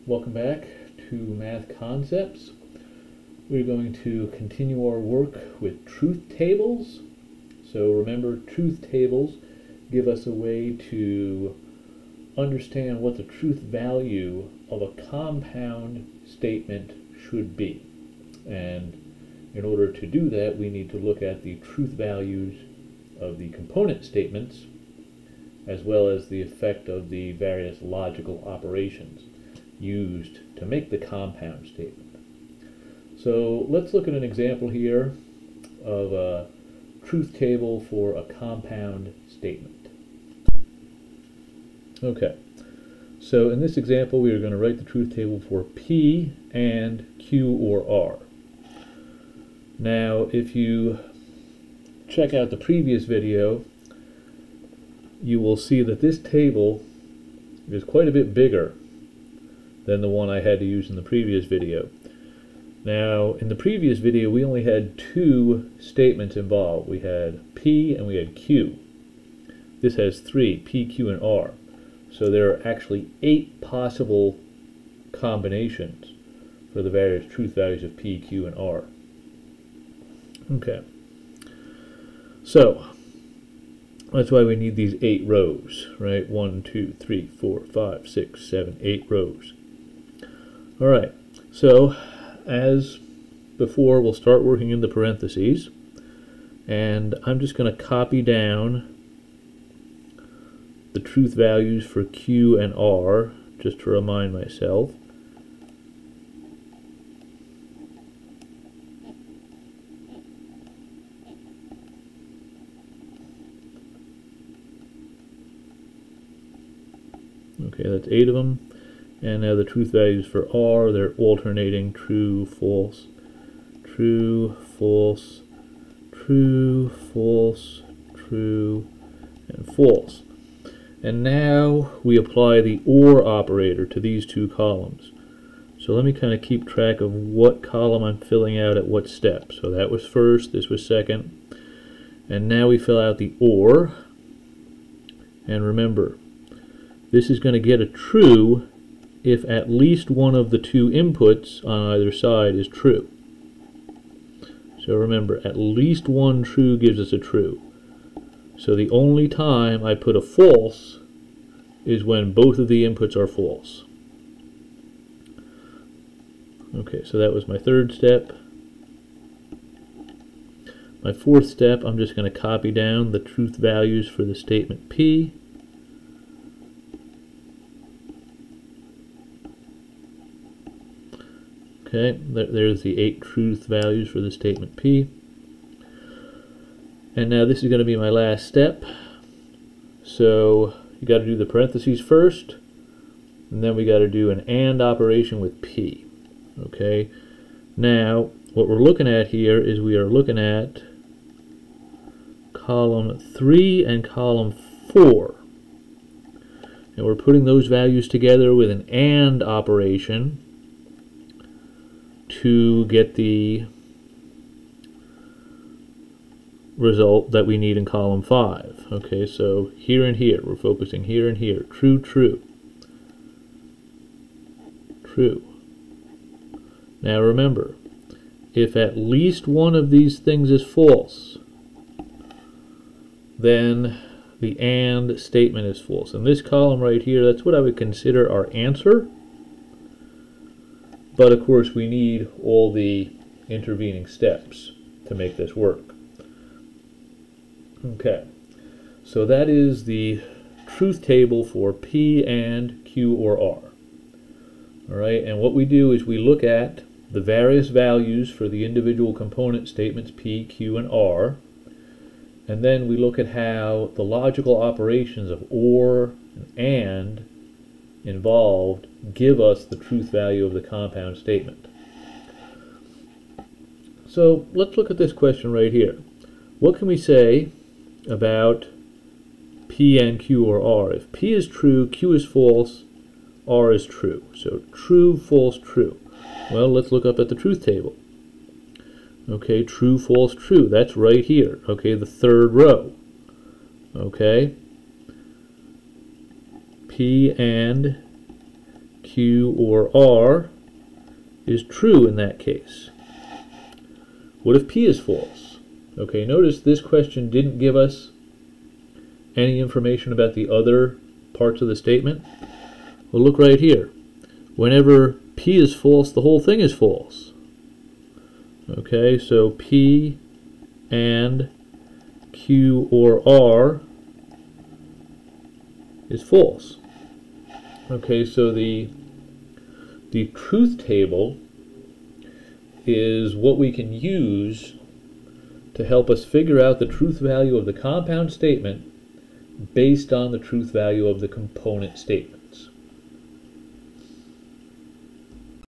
Welcome back to Math Concepts. We're going to continue our work with truth tables. So remember, truth tables give us a way to understand what the truth value of a compound statement should be. And in order to do that, we need to look at the truth values of the component statements as well as the effect of the various logical operations used to make the compound statement. So let's look at an example here of a truth table for a compound statement. Okay, so in this example we are going to write the truth table for P and Q or R. Now if you check out the previous video, you will see that this table is quite a bit bigger than the one I had to use in the previous video. Now, in the previous video, we only had two statements involved. We had P and we had Q. This has three, P, Q, and R. So there are actually 8 possible combinations for the various truth values of P, Q, and R. Okay. So that's why we need these 8 rows, right? 1, 2, 3, 4, 5, 6, 7, 8 rows. All right, so as before, we'll start working in the parentheses, and I'm just going to copy down the truth values for Q and R, just to remind myself. Okay, that's 8 of them. And now the truth values for R, they're alternating true, false, true, false, true, false, true, and false. And now we apply the OR operator to these two columns. So let me kind of keep track of what column I'm filling out at what step. So that was first, this was second. And now we fill out the OR. And remember, this is going to get a true if at least one of the two inputs on either side is true. So remember, at least one true gives us a true. So the only time I put a false is when both of the inputs are false. Okay, so that was my third step. My fourth step, I'm just going to copy down the truth values for the statement P. Okay, there's the 8 truth values for the statement P. And now this is going to be my last step. So you got to do the parentheses first, and then we got to do an AND operation with P. Okay, now what we're looking at here is we are looking at column 3 and column 4. And we're putting those values together with an AND operation to get the result that we need in column 5. Okay, so here and here, we're focusing here and here. True, true. True. Now remember, if at least one of these things is false, then the AND statement is false. And this column right here, that's what I would consider our answer. But of course we need all the intervening steps to make this work. Okay, so that is the truth table for P and Q or R. All right, and what we do is we look at the various values for the individual component statements P, Q, and R, and then we look at how the logical operations of OR and involved give us the truth value of the compound statement. So let's look at this question right here. What can we say about P and Q or R? If P is true, Q is false, R is true. So true, false, true. Well, let's look up at the truth table. Okay, true, false, true. That's right here. Okay, the third row. Okay. P and Q, or R is true in that case. What if P is false? Okay, notice this question didn't give us any information about the other parts of the statement. Well, look right here. Whenever P is false, the whole thing is false. Okay, so P and Q or R is false. Okay, so the truth table is what we can use to help us figure out the truth value of the compound statement based on the truth value of the component statement.